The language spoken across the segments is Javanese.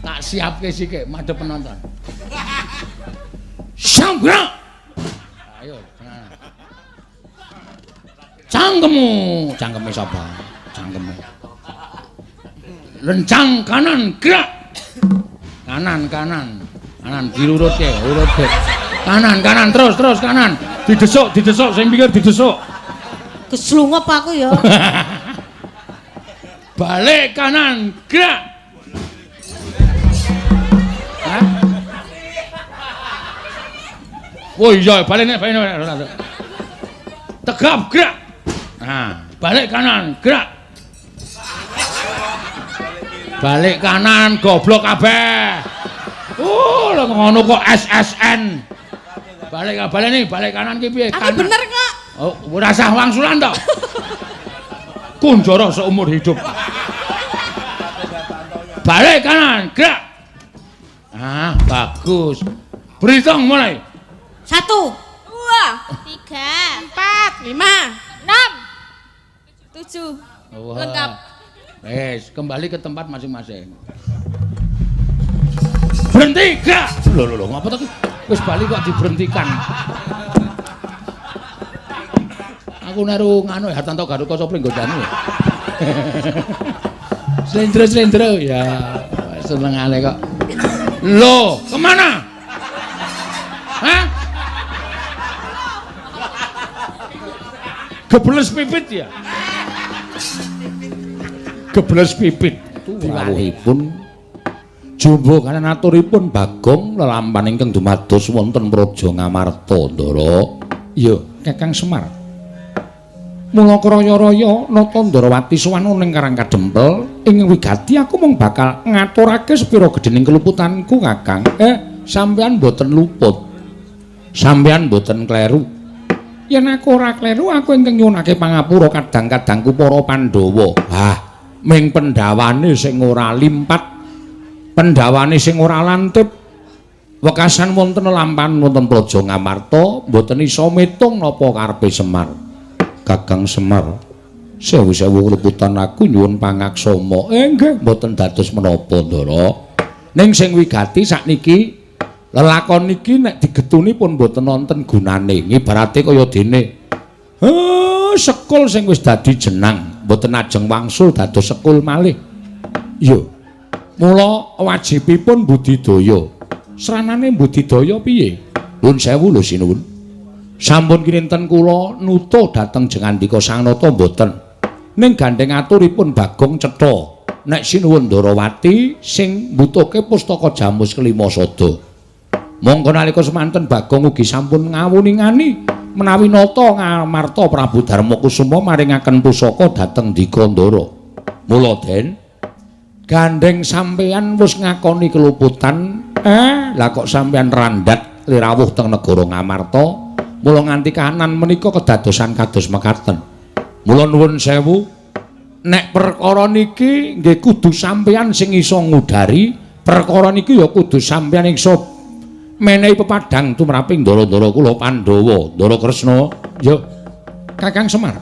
Tak siapke sik madhep penonton. Sambra. Ayo, cangkeme sapa? Cangkeme. Lencang kanan gerak. Kanan dirurutke, urutke. Kanan terus kanan. Didesuk sing pinggir didesuk. Keslungep aku ya. Balik kanan gerak. Hah? Oh iya, balik. Tegap gerak. Nah, balik kanan gerak. Balik kanan goblok kabeh. Lha ngono kok SSN. Balik kanan ki piye? Aku bener kok. Oh, ora usah wangsulan to. Kunjara seumur hidup. Balik kanan, gerak. Ah, bagus. Berhitung mulai. 1 2 3 4 5 6 7 lengkap. Wes, kembali ke tempat masing-masing. Berhenti, gerak. Lho, ngapa to? Wis bali kok diberhentikan. Aku naru nganu Hartanto Garuka Sopring godane. Slendro ya. Senengane kok. Loh, kemana? Hah? Gebles pipit ya? Gebles pipit. Rawuhipun jumbo kanan aturipun Bagong lelampahan ingkang dumados wonten Praja Ngamarta Ndara. Iya, Kakang Semar. Mula kraya-raya nata Ndarawati sowan ning Karang Kadempel ing wigati aku mung bakal ngaturake sepira gedhening keluputanku Kakang. Sampeyan mboten luput. Sampeyan mboten kleru. Yen aku ora kleru aku ingkang nyuwunake pangapura kadang-kadangku para Pandhawa. Ming pendhawane sing ora limpat, pendhawane sing ora lantip. Wekasan wonten lampahan wonten Praja Ngamarta mboten isa metung napa karepe Semar. Kakang Semar, sewu-sewu kleputan aku nyuwun pangaksama. Nggih, mboten dados menapa, Ndara. Ning sing wigati sakniki lelakon niki nek digetuni pun mboten wonten gunane. Ngibarate kaya dene sekul sing wis dadi jenang, mboten ajeng wangsul dados sekul malih. Iya. Mula wajibipun budidaya. Sranane budidaya piye? Nuwun sewu lho sinuwun. Sampun kinten kula nutuh dhateng Jengandika Sangnata mboten. Ning gandeng aturipun Bagong cetha. Nek sinuwun Ndarawati sing mbutuhke pustaka Jamus Kelima Sada. Monggo nalika semanten Bagong ugi sampun ngawuningani menawi nata Ngamarta Prabu Darmakusuma maringaken pusaka dhateng Dikandara. Mula Den gandeng sampeyan wis ngakoni keluputan, lah kok sampeyan randhat lirawuh teng negara Ngamarta. Mula nganti kahanan menika kedadosan kados mekaten. Mula nuwun sewu, nek perkara niki nggih kudu sampeyan sing iso ngudari, perkara niki ya kudu sampeyan iso menehi pepadang tumraping ndara-ndara kula Pandhawa, Ndara Kresna. Ya, Kakang Semar.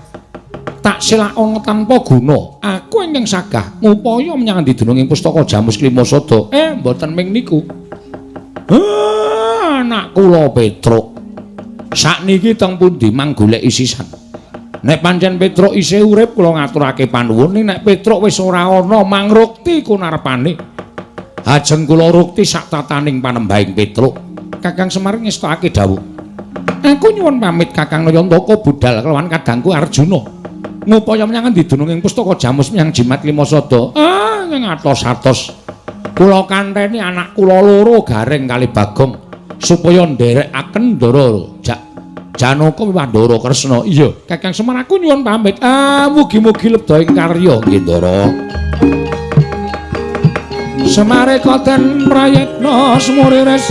Tak silakon tanpa guna. Aku ingkang sagah ngupaya menyang dinunging pustaka Jamus Kelima Sada. Mboten ming niku. Anak kula Petruk. Sakniki teng pundi manggoleki sisan. Nek pancen Petruk isih urip kula ngaturake panuwun, nek Petruk wis ora ana mangrukti kunarepane. Ajeng kula rukti sak tataning panembahing Petruk. Kakang Semar ngestokake dawuh. Aku nyuwun pamit Kakang Nayantaka budal kelawan kadangku Arjuna. Ngupaya menyang dinunging pustaka Jamus menyang Jimat Lima Sada. Ing atos-atos kula kanteni anak kula loro Gareng kali Bagong supaya nderekaken Ndara Janaka miwah Ndara Kresna. Iya, Kakang Semar aku nyuwun pamit. Mugi-mugi lebda ing karya nggih Ndara. Semare koten prayitna semuriris.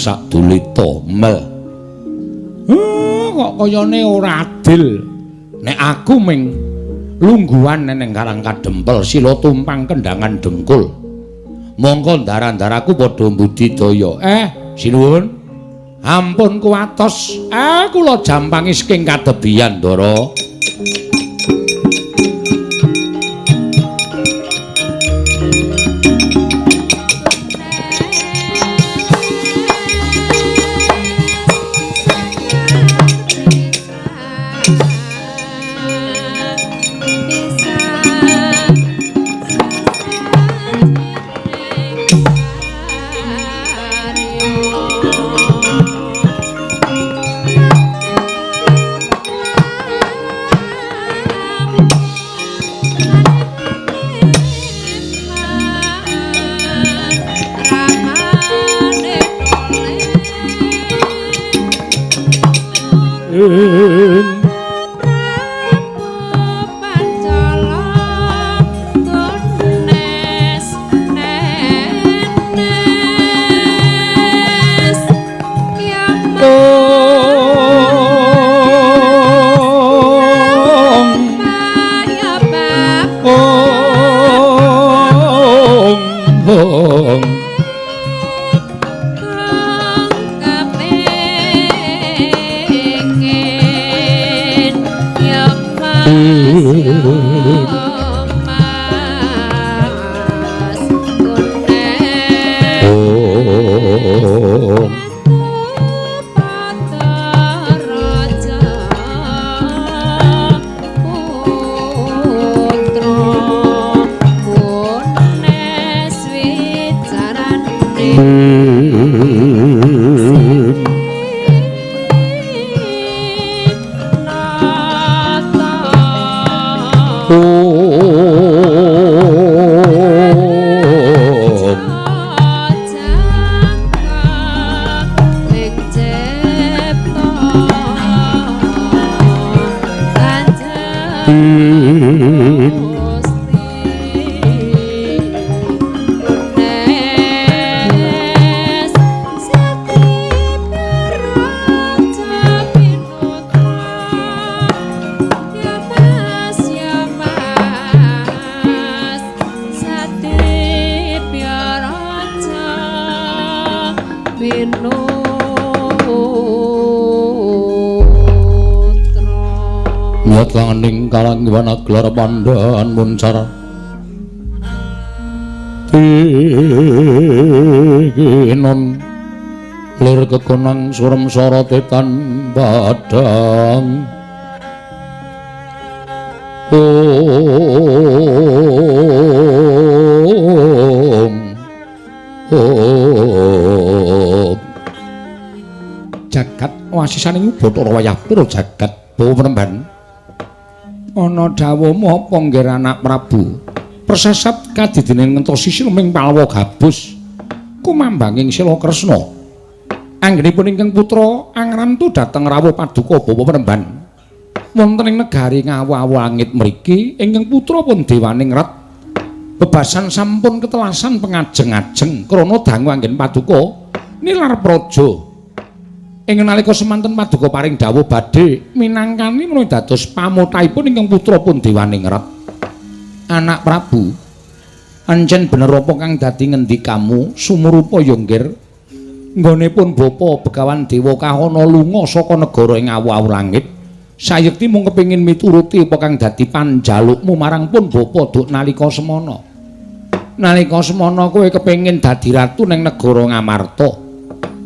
sak dulita mel. Kok kayane ora adil. Nek aku ming lungguhan neneng Karang Kadempel sila tumpang kendangan dengkul. Mongko ndaran-ndaraku padha mbudidaya. Sinuwun. Ampun kuwatos. Kula jampangi saking kadebian, Ndara. Langening kalanggiwana gelar pandaan muncar Tikinon lir kekonang surem sorotetan badang Jagat wasisaning Bathara wayah pira jagat Bawa Penemban ana dawuh apa nggih anak Prabu persesat kadidening Ngentrosisil ming palwa gabus kumambanging Sila Kresna anggenipun ingkang putra angrantu dhateng rawuh paduka Bawa Penemban wonten ing negari Ngawu-awu langit mriki ingkang putra pun dewaning rat bebasan sampun ketelasan pengajeng-ajeng krana dangu anggen paduka nilar praja ing nalika semanten paduka paring dawuh badhe minangkani menawi dados pamutaipun ingkang putra pun dewaning rat. Anak Prabu, ancen bener apa kang dadi ngendikamu sumurupa ya nggir nggonipun bapa Begawan Dewa Kahana lunga saka negara ing awu-awu langit. Sayekti mung kepengin mituruti apa kang dadi panjalukmu marang pun bapa duk nalika semana. Nalika semana kowe kepengin dadi ratu ning negara Ngamarta.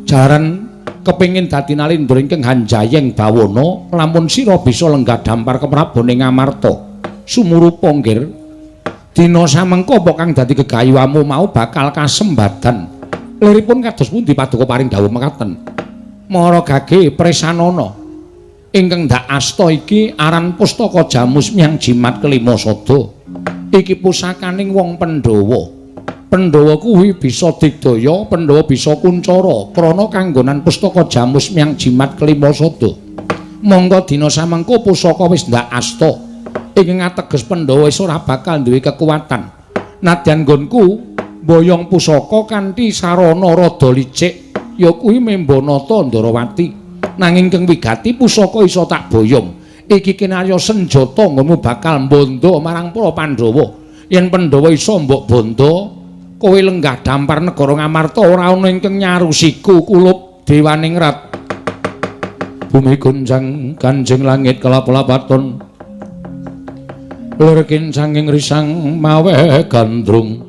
Jaran kepengin dadi nalindra ingkang Hanjayeng Bawana lamun sira bisa lenggah dampar keprabaning Ngamarta sumurupa nggir dina samengko apa kang dadi gegayuhamu mau bakal kasembadan liripun kados pundi paduka paring dawuh mekaten Mara Gage Presanana ingkang ndak asta iki aran pustaka Jamus Miang Jimat kelima sada iki pusakaning wong Pandhawa Pandhawa kuwi bisa digdaya, Pandhawa bisa kuncara krana kanggonan pustaka Jamus Miang Jimat kelima sada. Monggo dina samengko pusaka wis ndak asta. Ing ateges Pandhawa wis ora bakal duwe kekuatan. Nadyan nggonku mboyong pusaka kanthi sarana rada licik ya kuwi Membanata Ndarawati. Nanging keng wigati pusaka isa tak boyong. Iki kinarya senjata nggonmu bakal mbondo marang para Pandhawa. Yen Pandhawa isa mbok bondo, kowe lenggah dampar negara Ngamarta ora ana ingkang nyarusiku kulup Dewaning Rat. Bumi gonjang kanjeng langit kelap-lapaton. Lir kincanging risang mawe gandrung.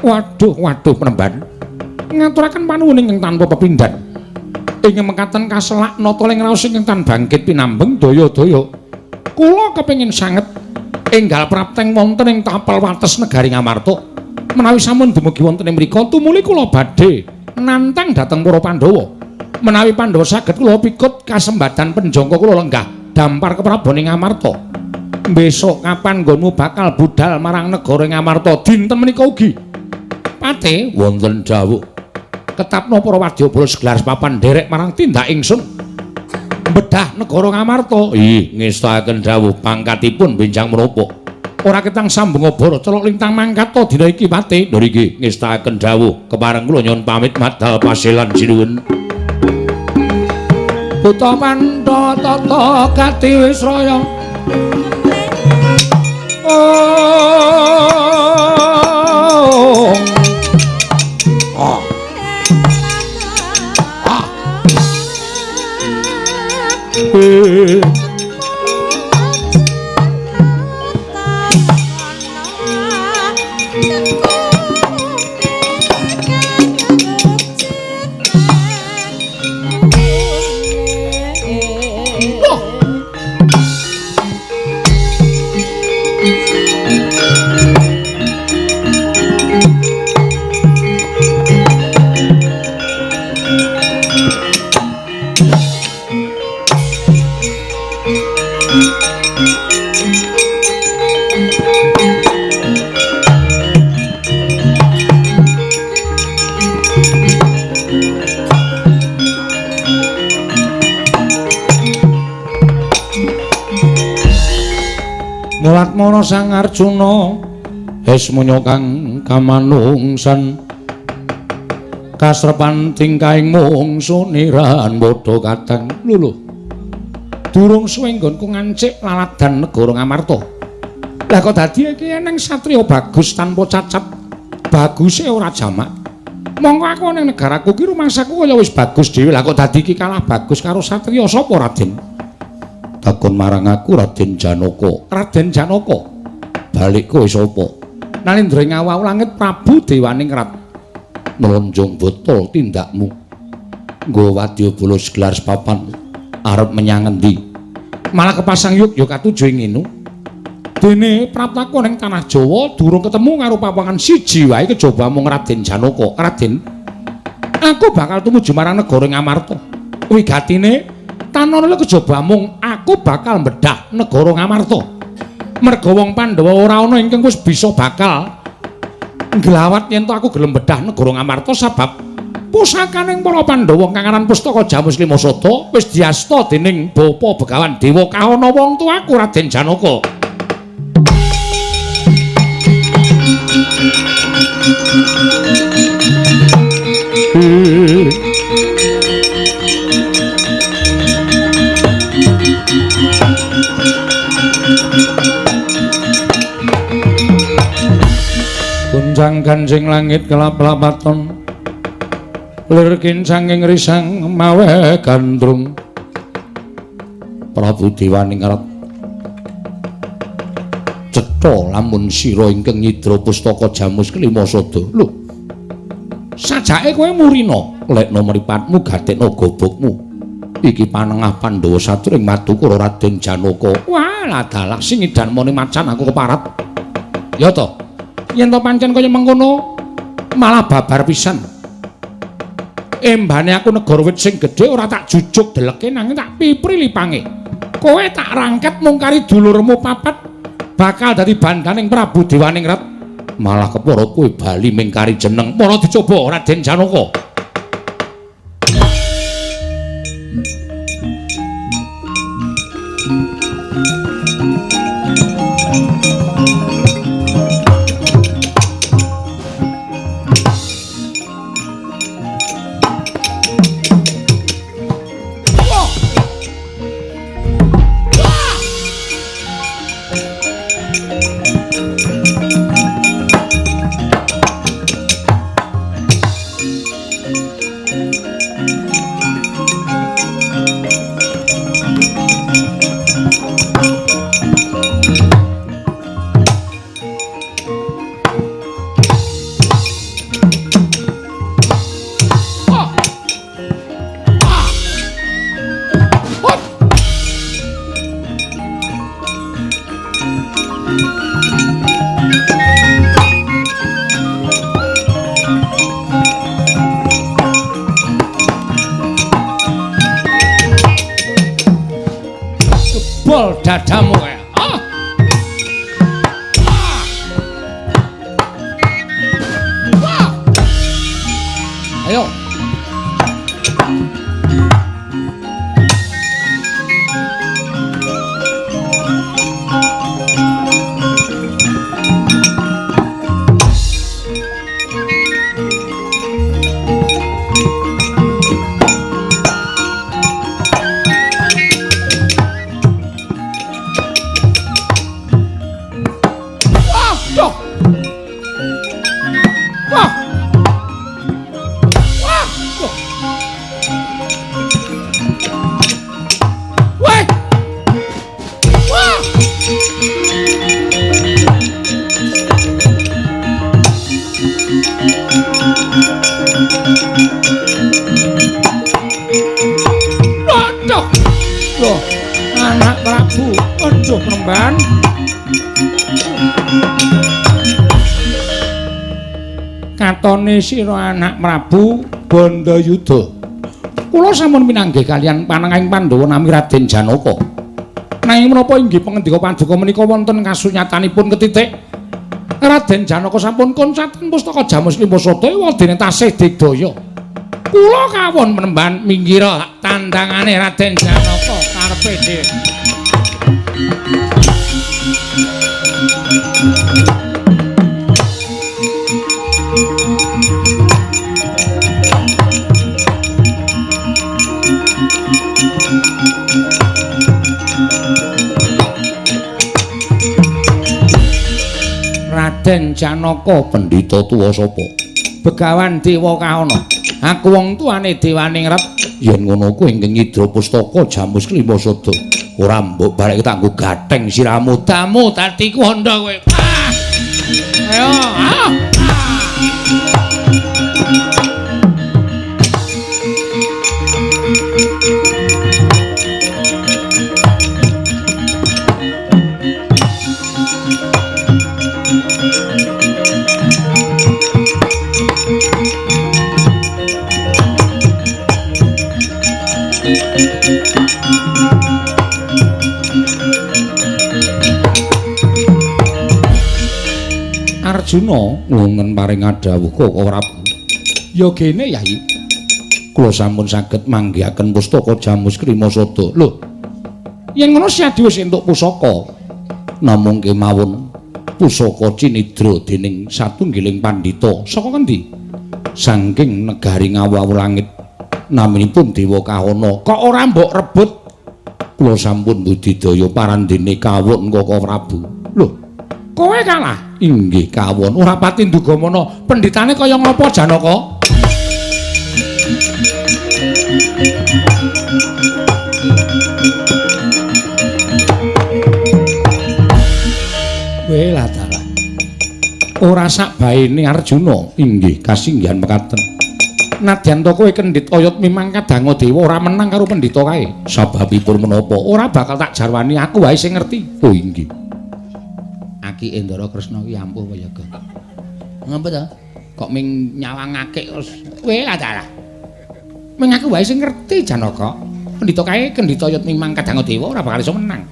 Waduh penemban. Ngaturaken panuwun ingkang tanpa pepindhan. Ing mekaten kaselak nata ing raos ingkang tan bangkit pinambeng daya-daya. Kula kepengin sanget enggal prapteng wonten ing tapel wates negari Ngamarta. Menawi sampun dumugi wonten ing mriku tumuli kula badhe nantang dhateng para Pandhawa. Menawi Pandhawa saged kula pikut kasembadan penjangka kula lenggah dampar keprabaning Ngamarta. Besok kapan nggonmu bakal budal marang negara Ngamarta dinten menika ugi. Pate wonten dawuh. Ketapno para wadyabala segelar papan derek marang tindak ingsun. Bedah negara Ngamarta. Ih, ngestaken dawuh pangkatipun benjang menapa. Ora ketang sambung obor celok lintang mangkat to dina iki Pate. Lho niki ngestaken dawuh kepareng kula nyuwun pamit madhal pasilan sinuwun. Buta Pandha tata gati wis raya. Mulatmana Sang Arjuna Hesmunya kang kamanungsan kasrepan tingkahing mungsuniran padha kadang lho durung suwe nggonku ngancik laladan negara Ngamarta. Lah kok dadi iki eneng satriya bagus tanpa cacat, baguse ora jamak. Monggo aku ning negaraku ki rumangsaku kaya wis bagus dhewe. Lah kok dadi iki kalah bagus karo satriya sapa Raden? Takon marang aku Raden Janaka. Raden Janaka. Balik kowe sapa? Nalindra ing awau langit Prabu Dewaning Rat. Nlonjong botol tindakmu. Nggo wadyabala segelar papan arep menyang endi? Malah kepasang yuk katuju ing nginu. Dene praptaku ning tanah Jawa durung ketemu karo papangan siji wae kejaba mung Raden Janaka. Raden, aku bakal tumuju marang negara Ngamarta. Wigatine tanana kejaba mung aku bakal mbedah negara Ngamarta. Merga wong Pandhawa ora ana ingkang wis bisa bakal nglawat yen to aku gelem mbedah negara Ngamarta sebab pusakaning para Pandhawa kang aran Pustaka Jamus Limasada wis diasta dening Bapa Begawan Dewa Kahana wong tuaku Raden Janaka. Gunjang ganjing langit kelap-lapaton lir kincanging risang mawe gandrung Prabu Dewaning Rat cetha lamun sira ingkang nyidra Pustaka Jamus Klimasada. Lho, sajake kowe murina lekna mripatmu gatekna gobokmu iki panengah Pandhawa satring Madukara Raden Janaka. Wah, ladalah sing edan mone macan aku keparat. Ya to, yen to pancen kaya mengkono malah babar pisan. Embane aku negara wit sing gedhe ora tak jujuk deleke nanging tak pipri lipange. Kowe tak rangket mung kari dulurmu papat bakal dadi bandaning Prabu Dewaning Rat. Malah kepara kowe bali mingkari jeneng. Para dicoba Raden Janaka. dadamu kae. Ayo. Anak Prabu, aduh penemban. Katone sira anak Prabu Bandayuda. Kula sampun pinanggih kaliyan panengahing Pandhawa nami Raden Janaka. Nanging menapa inggih pangandika paduka menika wonten kasunyatanipun ketitik Raden Janaka sampun koncaten pustaka Jamus Limbasada wadene tasih digdaya. Kula kawon penemban minggira tandangane Raden Janaka karepe dhewe. Raden Janaka pendhita tuwa sapa? Begawan Dewa Kaana. Aku wong tuane Dewaningrat. Yen ngono kuwi ingkang nyidra pustaka Jamus Limbasada. Ora mbok barek tak nggo gatheng siramu tamu dadi kandha kowe. Ayo, Arjuna nglungen paring adhawuh Kaka Prabu. Ya gene Yai. Kula sampun saged manggihaken pustaka Jamus Krimasada. Lho. Yen ngono Siadi wis entuk pusaka. Namung kemawon pusaka cinidra dening satunggiling pandhita. Saka kendi? Saking negari ngawu-awu langit. Naminipun Dewa Kahana. Kok ora mbok rebut? Kula sampun budidaya parandene kawon Kaka Prabu. Lho. Kowe kalah. Inggih kawon, ora pati ndugamana pendhitane kaya ngapa Janaka? Weh lah dalah. Ora sak baene Arjuna, inggih kasinggihan mekaten. Nadyan to kowe kendhit oyot mimang kadanga dewa ora menang karo pendhita kae. Sababipun menapa? Ora bakal tak jarwani aku wae sing ngerti. Oh inggih. Aki Endara Kresna ki ampuh wayaga. Ngapa to? Kok ming nyawangake terus kowe lah dalah. Ming aku wae sing ngerti Janaka. Pendhita kae kendhita oyot mimang kadanga dewa ora bakal iso menang.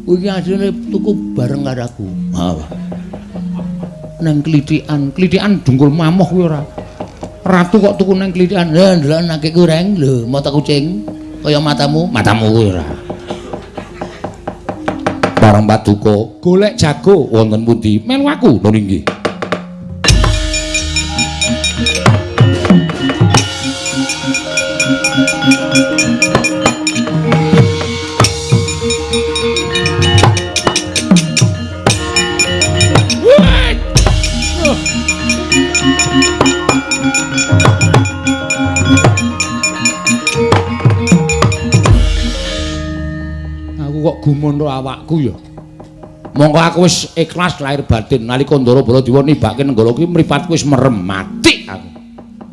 Kuwi iki asline tuku bareng karo aku. Ha. Nang klithikan dungkul mamoh kuwi ora. Ratu kok tuku nang klithikan. Lah ndelok kurang lho, mata kucing kaya matamu kuwi ora. Bareng Paduka golek jago wonten pundi? Melu aku lho nggih. Kok gumono awakku ya. Monggo aku wis ikhlas lahir batin nalika Ndara Baladewa nibake nenggala kuwi mripatku wis merem mati aku.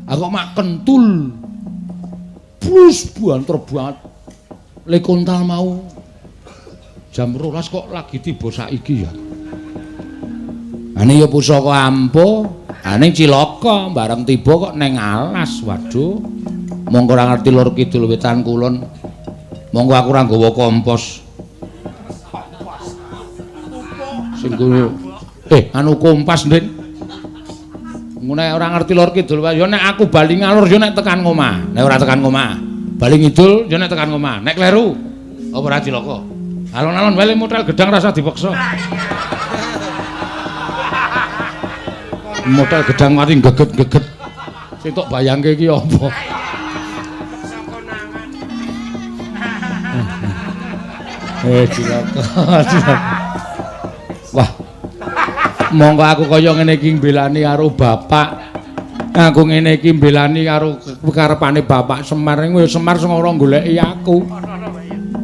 Aku mak kentul. Plus buanter banget. Lekontal mau jam 12 kok lagi tiba saiki ya. Ane ya pusaka ampuh, ane cilaka bareng tiba kok neng alas. Waduh. Monggo ora ngerti lur kidul wetan kulon. Monggo aku ora nggawa kompos. Sing anu kompas, Ndin. Ngene ora ngerti lor kidul wae. Ya nek aku bali ngalor ya nek tekan ngomah. Nek ora tekan ngomah, bali ngidul ya nek tekan ngomah. Nek kleru apa ora cilaka? Alon-alon wae mutel gedang rasa dipaksa. Mutel gedang mati geget-geget. Sing tok bayangke iki apa? Cilaka. Wah. Monggo aku kaya ngene iki mbelani karo bapak. Aku ngene iki mbelani karo karepane bapak Semar. Semar sing ora goleki aku.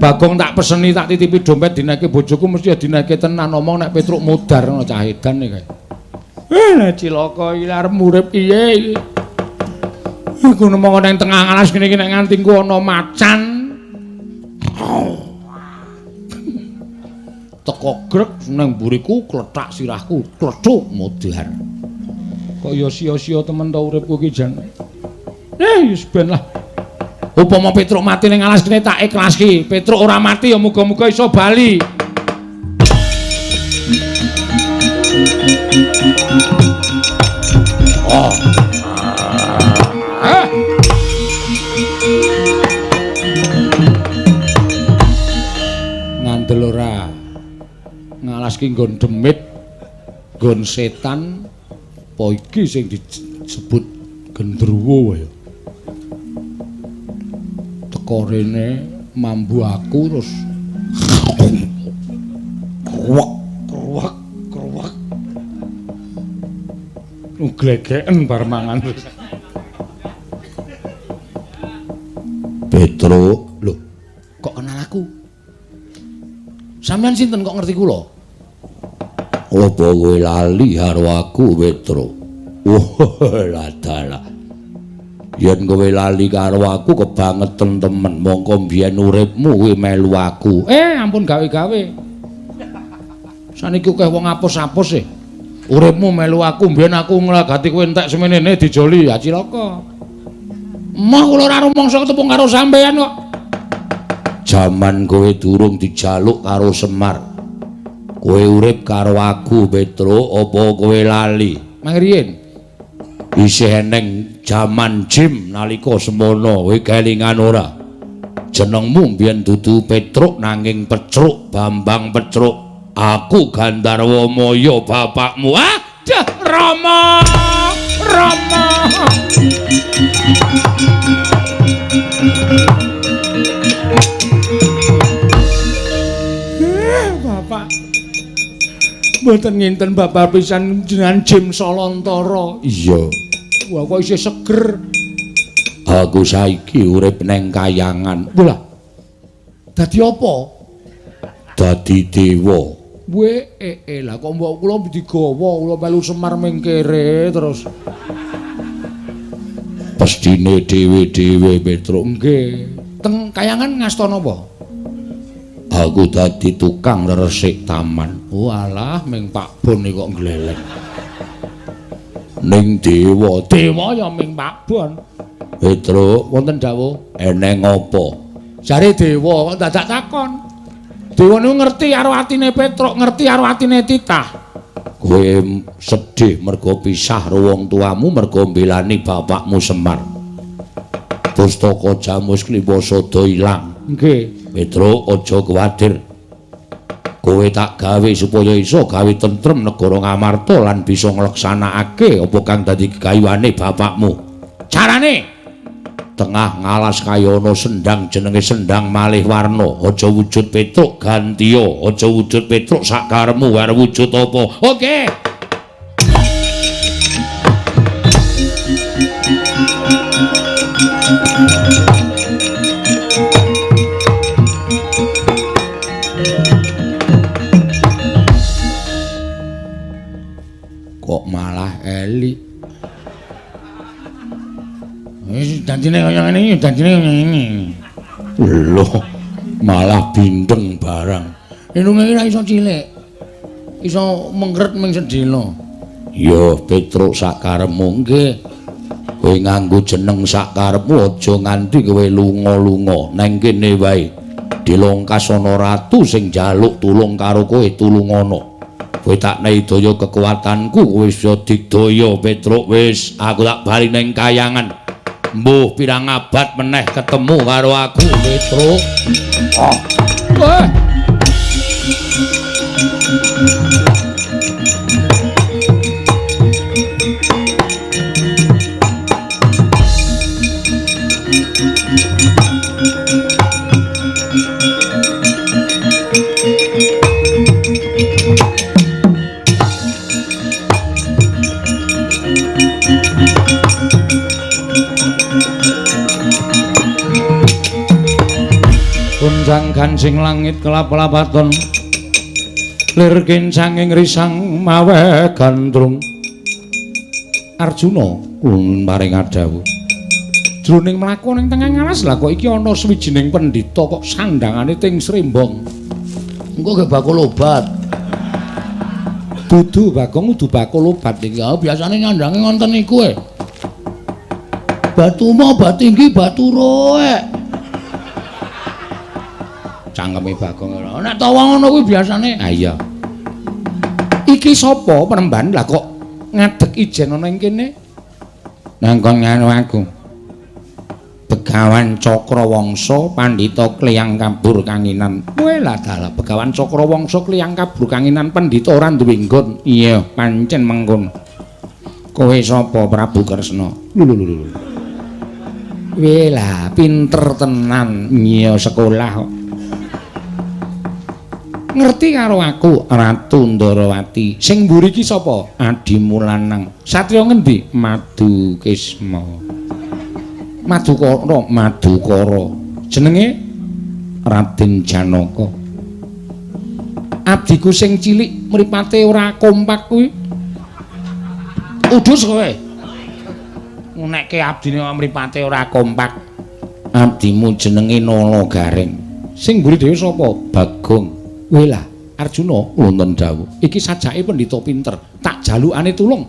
Bagong tak peseni tak titipi dompet dinake bojoku mesti dinake tenan omong nek Petruk mudar ngono cah edan iki. Cilaka iki arep urip piye iki? Aku nemong nang tengah alas kene iki nek nganti ku ana macan. Teko grek nang mburiku kletak sirahku klethuk mudhar. Kok ya sia-sia temen ta uripku iki jan. Wis ben lah. Upama Petruk mati ning alas kene tak ikhlaski. Petruk ora mati ya muga-muga iso bali. Oh. Ngandel ora. Ngalaski nggon demit, nggon setan, apa iki sing disebut gendruwo ya. Teko rene mambu aku terus kruwak. Glegeken bar mangan. Petruk, lho, kok kenal aku? Sampeyan sinten kok ngerti kula? Apa kowe lali karo aku, Petruk? Lah dalah. Yen kowe lali karo aku kebangetan temen, mongko mbiyen uripmu kowe melu aku. Ampun gawe-gawe. Saniki akeh wong apus-apus e. Uripmu melu aku, mbiyen aku nglagati kowe entek semenene dijoli, ya cilaka. Mah kula ora rumangsa ketemu karo sampeyan kok. Jaman kowe durung dijaluk karo Semar. Kowe urip karo aku, Petruk, apa kowe lali? Mangriyen. Isih eneng jaman Jim nalika semono, kowe kelingan ora? Jenengmu mbiyen dudu Petruk nanging Pecruk, Bambang Pecruk. Aku Gandarwa Maya bapakmu. Aduh, Rama. Bapak. Mboten nginten bapak pisan jenengan Jim Solantara. Iya. Wah, kok isih seger. Aku saiki urip neng kayangan. Lha. Dadi apa? Dadi dewa. Lah kok mbok kula digawa, kula melu Semar mengkere terus. Pestine dhewe-dhewe Petruk. Nggih. Teng kayangan ngastana apa? Aku dadi tukang resik taman. Walah, ming Pak Bon iki kok gleleng. Ning dewa ya ming Pak Bon. Petruk, wonten dawuh, eneng apa? Jare dewa kok dadak takon. Dewa niku ngerti karo atine Petruk, ngerti karo atine titah. Kowe sedih mergo pisah karo wong tuamu, mergo mbelani bapakmu Semar. Pustaka Jamus Kliwasada ilang. Nggih. Petruk, aja kuwatir. Kowe tak gawe supaya iso gawe tentrem negara Ngamarta lan bisa ngleksanakake apa kang dadi gegayuhane bapakmu. Carane tengah ngalas kaya ana sendang jenenge Sendang Malih Warna. Aja wujud Petruk gantiya, aja wujud Petruk sakaremu arep wujud apa. Oke. Kok malah elik. Wis janjine kaya ngene iki, janjine kaya ngene. Lho, malah bindeng barang. Enunge ora iso cilik. Iso mengret ming sedina. Ya, Petruk sakaremu nggih. Kowe nganggo jeneng sakarepmu aja nganti kowe lunga-lunga nang kene wae. Dilongkas ana ratu sing njaluk tulung karo kowe tulungono. Kowe tak naidaya kekuatanku kowe bisa digdaya Petruk wis aku tak bali ning kayangan. Mbuh pirang abad meneh ketemu karo aku Petruk. Kunjang gancing langit kelap-lapaton lir kincanging risang mawe gandrung Arjuna kulun paring adhawu jroning mlaku ning tengah ngalas lha kok iki ana swijining pendhita kok sandhangane ting srembong engko ge bakul obat dudu Bagong kudu bakul obat iki biasane nyandange ngonten iku batu mau bat tinggi batu roek cangkeme Bagong nek tawa ngono kuwi biasane iya iki sapa penemban lah kok ngadeg ijen ana ing kene nangkon nganu aku Begawan Cakrawangsa Pandhita Kliyang Kabur Kanginan kowe lah dalah Begawan Cakrawangsa Kliyang Kabur Kanginan pendhita ora duwe nggon iya pancen mengkono kowe sapa Prabu Kresna lho lah pinter tenan iya sekolah kok ngerti karo aku Ratu Ndarawati sing mburi iki sapa adimu lanang satriya ngendi Madukisma Madukara jenenge Raden Janaka abdiku sing cilik mripate ora kompak kuwi udus kowe nekke abdine mripate ora kompak abdimu jenenge Nala Gareng sing mburi dhewe sapa Bagong Wela Arjuna wonten dawuh iki sajake pendhita pinter tak jalukane tulung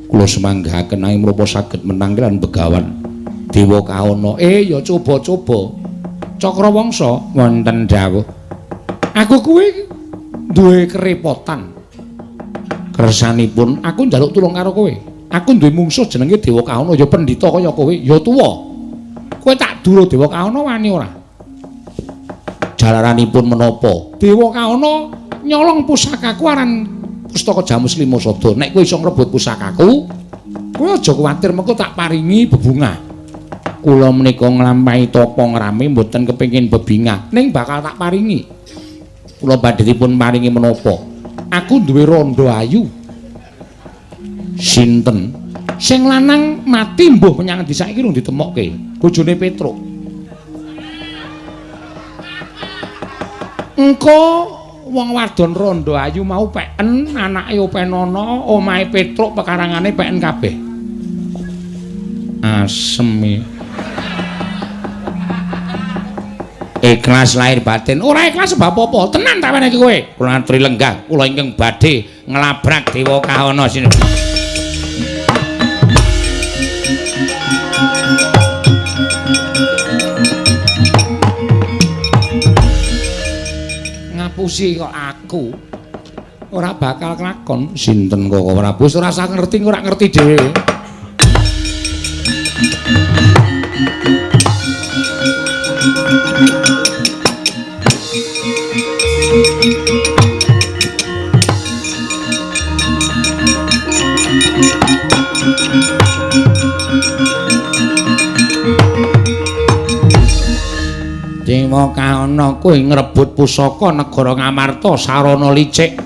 kula semanggahaken nanging menapa saged menang lan Begawan Dewa Kaana ya coba-coba Cakrawangsa wonten dawuh aku kuwi duwe kerepotan kersanipun aku njaluk tulung karo kowe aku duwe mungsuh jenenge Dewa Kaana ya pendhita kaya kowe ya tuwa kowe tak duro Dewa Kaana wani ora jalaranipun menapa Dewa Kaana nyolong pusakaku aran pustaka Jamus Lima Sada nek kowe iso ngrebut pusakaku kowe aja kuwatir mengko tak paringi bebungah kula menika nglampahi tapa ngrame mboten kepengin bebingah ning bakal tak paringi kula badhe dipun paringi menapa aku duwe randha ayu sinten sing lanang mati mbuh menyang endi saiki rung ditemokke bojone Petruk engko wong wadon rondo ayu mau peken anake openono omahe Petruk pekarangane peken kabeh asem ikhlas lahir batin ora ikhlas sebab apa tenan tak meneki kowe kula aturi lenggah kula ingkang badhe nglabrak Dewa Kaana sini ngapusi kok aku ora bakal kelakon sinten kok Prabu ora usah ngerti ora ngerti dhewe Dewa Kaana kowe ngrebut pusaka negara Ngamarta sarana licik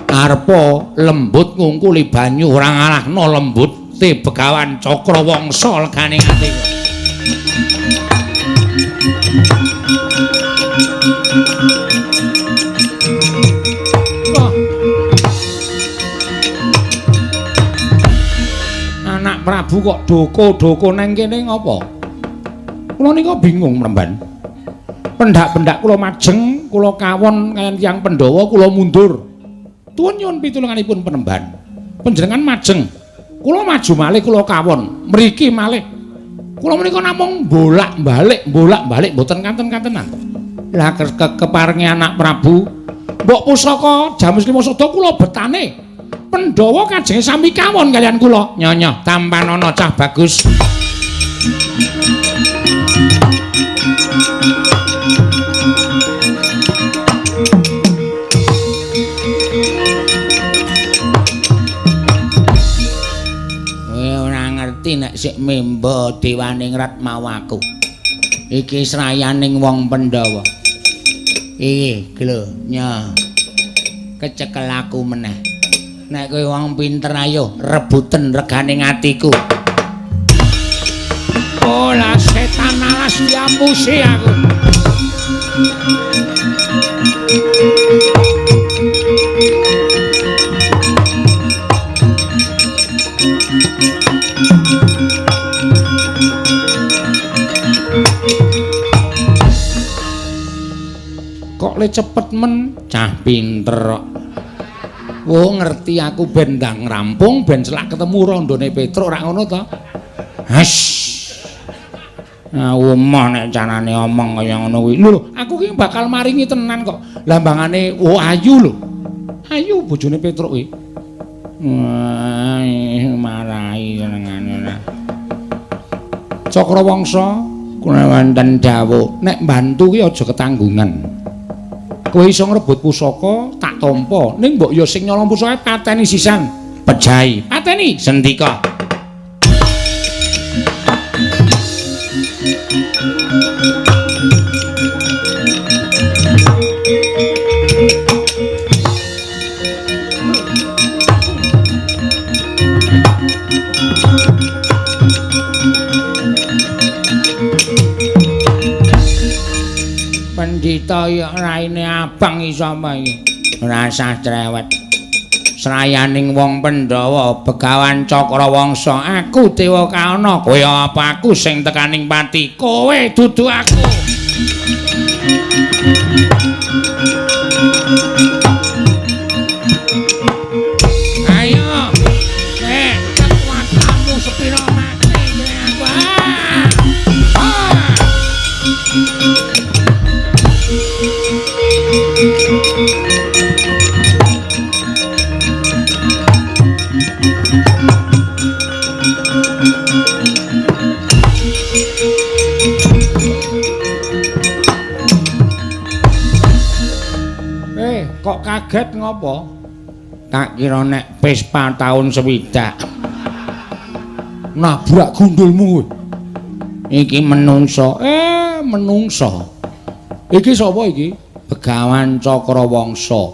arepa lembut ngungkuli banyu ora ngalahno lembut te Begawan Cakrawangsa legane ati anak Prabu kok doko-doko nang kene ngopo kula nika bingung mremban pendak-pendak kula majeng kula kawon kaliyan tiyang Pandhawa kula mundur tuwun nyuwun pitulunganipun penemban panjenengan majeng kula maju malih kula kawon mriki malih kula menika namung bolak-balik mboten kanten-kantenan Lah keparengi anak Prabu. Mbok pusaka jam 5 seda kula betane. Pandhawa kajenge sami kawon kalian kula. Nyonya tampan ana cah bagus. Nek sik memba dewaning rat mau aku. Iki srayaning wong Pandhawa. Iki lho, nya. Kecekel aku meneh. Nek kowe wong pinter ayo rebuten reganing atiku. Olah setan alas diampusi aku. Kok le cepet men cah pinter kok. Oh ngerti aku ben ndang rampung ben celak ketemu rondone Petruk rak ngono to. Has. Nah omah nek canane omong kaya ngono kuwi. Lho aku ki bakal maringi tenan kok. Lambangane ayu lho. Ayu bojone Petruk kuwi. Wah marai senengane. Cakrawangsa kuna wonten dawuh nek mbantu ki aja ketanggungan. Kowe iso ngrebut pusaka tak tampa ning mbok ya sing nyolong pusaka pateni sisan pejahi pateni sendika Pandhita ya raine abang iso iki. Ora usah cerewet. Srayaning wong Pandhawa Begawan Cakrawangsa, aku Dewa Kaana. Kowe apa aku sing tekaning pati? Kowe dudu aku. Ayo. Kekuatanmu sepira mati aku. Kok kaget ngopo? Tak kira nek Vespa tahun 60. Nabrak gundulmu. Iki menungso. Menungso. Iki sapa iki? Begawan Cakrawangsa.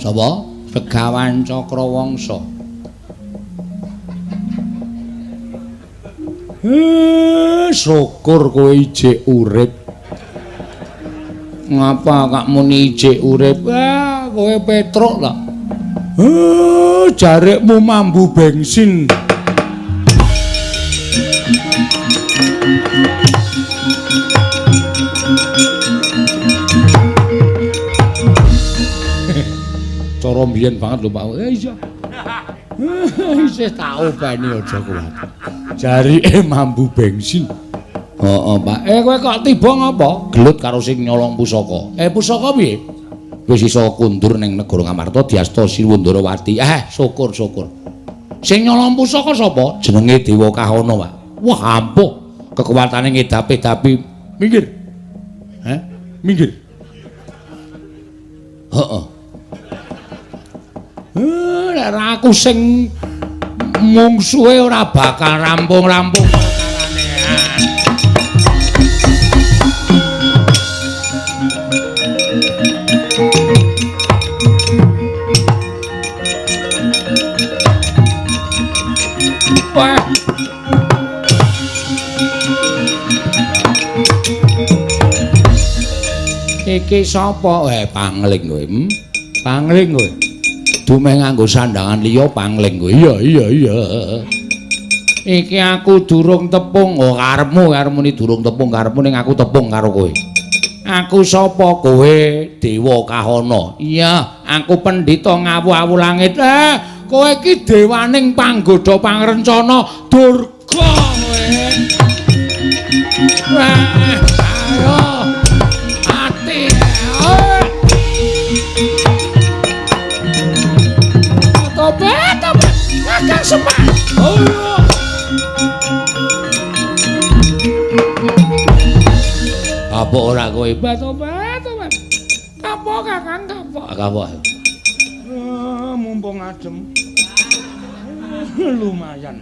Sapa? Begawan Cakrawangsa. Syukur kowe ijik urip. Ngapa kak muni ijik urip? Kowe Petruk ta. Jarikmu mambu bensin. Cara mbiyen banget lho Pak. Iya. Isih tak openi aja kuat. Jarike mambu bensin. Pak. Kowe kok tiba ngapa? Gelut karo sing nyolong pusaka. Pusaka piye? Wis iso kundur ning negara Ngamarta diasta Sriwundarawati. Syukur. Sing nyolong pusaka sapa? Jenenge Dewa Kahana, Pak. Wah, ampuh. Kekuatane ngedapi-dapi. Minggir. Minggir. Nek aku sing mungsuhe ora bakal rampung-rampung perkarane. Iki sapa? Pangling kowe. Pangling kowe. Dumeh nganggo sandangan liya pangling kowe. Iya. Iki aku durung tepung. Karepmu ni durung tepung karepmu ning aku tepung karo kowe. Aku sapa? Kowe Dewa Kahana. Iya, aku pendhita ngawu-awu langit. Kowe iki dewaning panggoda pangrencana Durga kowe. Ayo. Kakang Semar. Oh. Apa ora kowe obat? Apa Kakang kapok? Mumpung adem. Lumayan.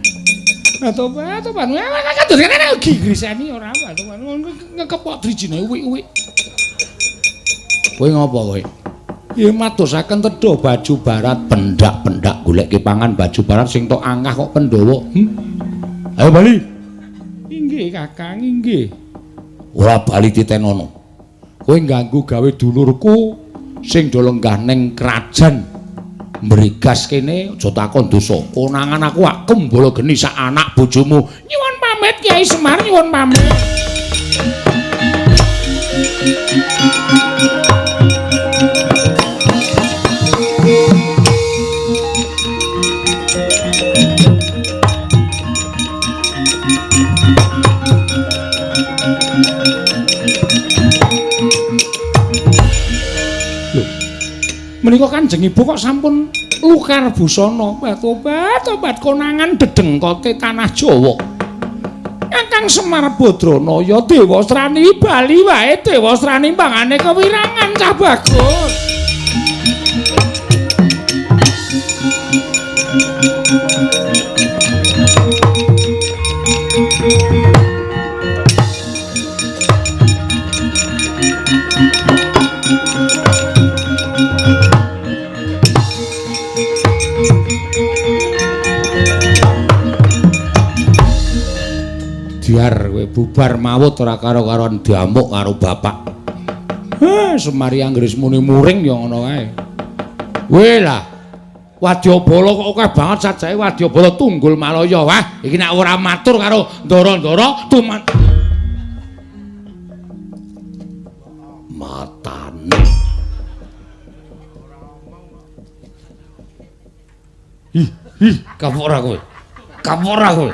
Tobat. Kados kene gigriseni ora apa, tobat. Ngekepok drijine uwik-uwik. Kowe ngopo kowe? Ya matusaken tedha baju barat pendak-pendak golek kipangan baju barat sing tok angah kok Pandhawa. Ayo bali. Inggih Kakang, inggih. Ora bali titenono. Kowe ganggu gawe dulurku sing do lenggah ning krajan mrigas kene aja takon dosa. Konangan aku ak kembala geni sak anak bojomu. Nyuwun pamit Kyai Semar, nyuwun pamit. Menika Kanjeng Ibu kok sampun lukar busana. Tobat konangan dedengkote tanah Jawa. Kakang Semar Badranaya Dewasrani bali wae Dewasrani pangane kewirangan cah bagus. Biar kowe bubar mawut ora karo-karoan diamuk karo bapak. Semari Anggris muni muring ya ngono kae. Kowe lah. Wadyabala kok akeh banget sajake Wadyabala Tunggul Malaya. Wah, iki nek ora matur karo ndara-ndara tuman matane. Kapok ora kowe.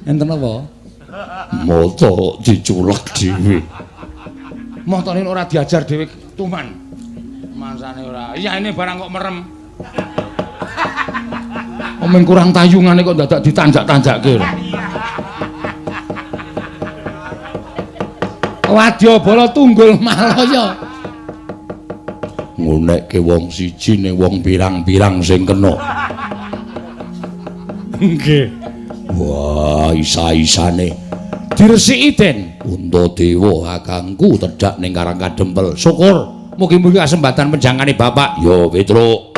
Enten apa? Moto diculek dhewe. Motone ora diajar dhewe tuman. Mangsane ora. Iya ini barang kok merem. Omeng kurang tayungane kok dadak ditanjak-tanjakke. Wadyabala Tunggul Malaya. Ngunekke wong siji ning wong pirang-pirang sing kena. Nggih. Wah, isa-isane diresiki den Puntadewa kakangku tedhak ning Karang Kadempel. Syukur mugi-mugi kasempatan penjangane Bapak. Yo, Petruk.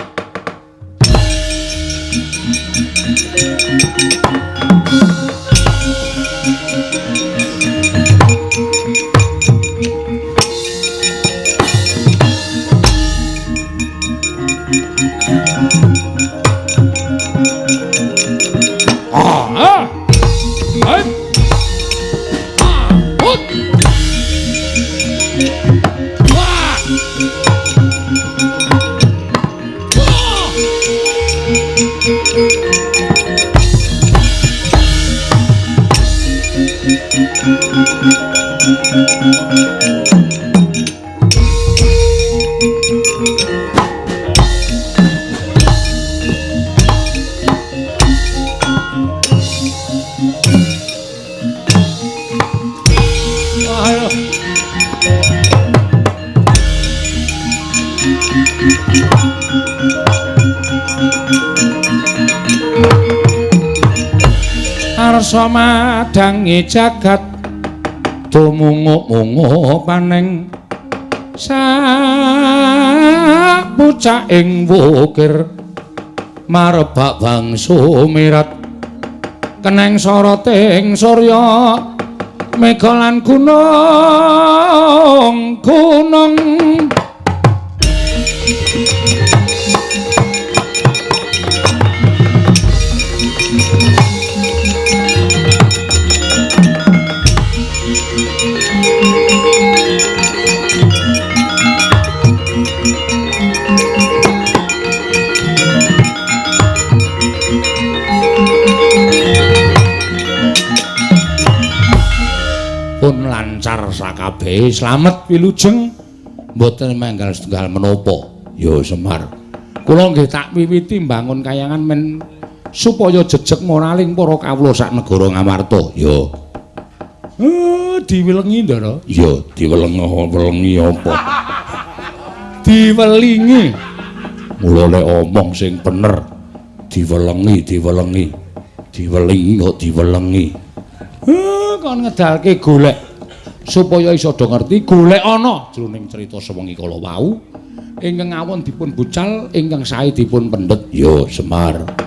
Arsa madangi jagat tumungu-mungu paneng sak pucaking wukir marebak bangsu mirat keneng soroting surya mega lan gunung pun lancar sakabehe slamet wilujeng mboten manggal setunggal menapa Ya Semar. Kula nggih tak wiwiti mbangun kayangan men supaya jejeg moraling para kawula sak negara Ngamarta. Ya. Diwelengi Ndara. Ya, diwelengi apa? Diwelingi. Mula nek omong sing bener diwelengi. Diwelingi kok diwelengi. Kon ngedalke golek supaya iso do ngerti golek ana jroning crita sewengi kala wau ingkang awon dipun bucal ingkang sae dipun pendhet. Ya Semar.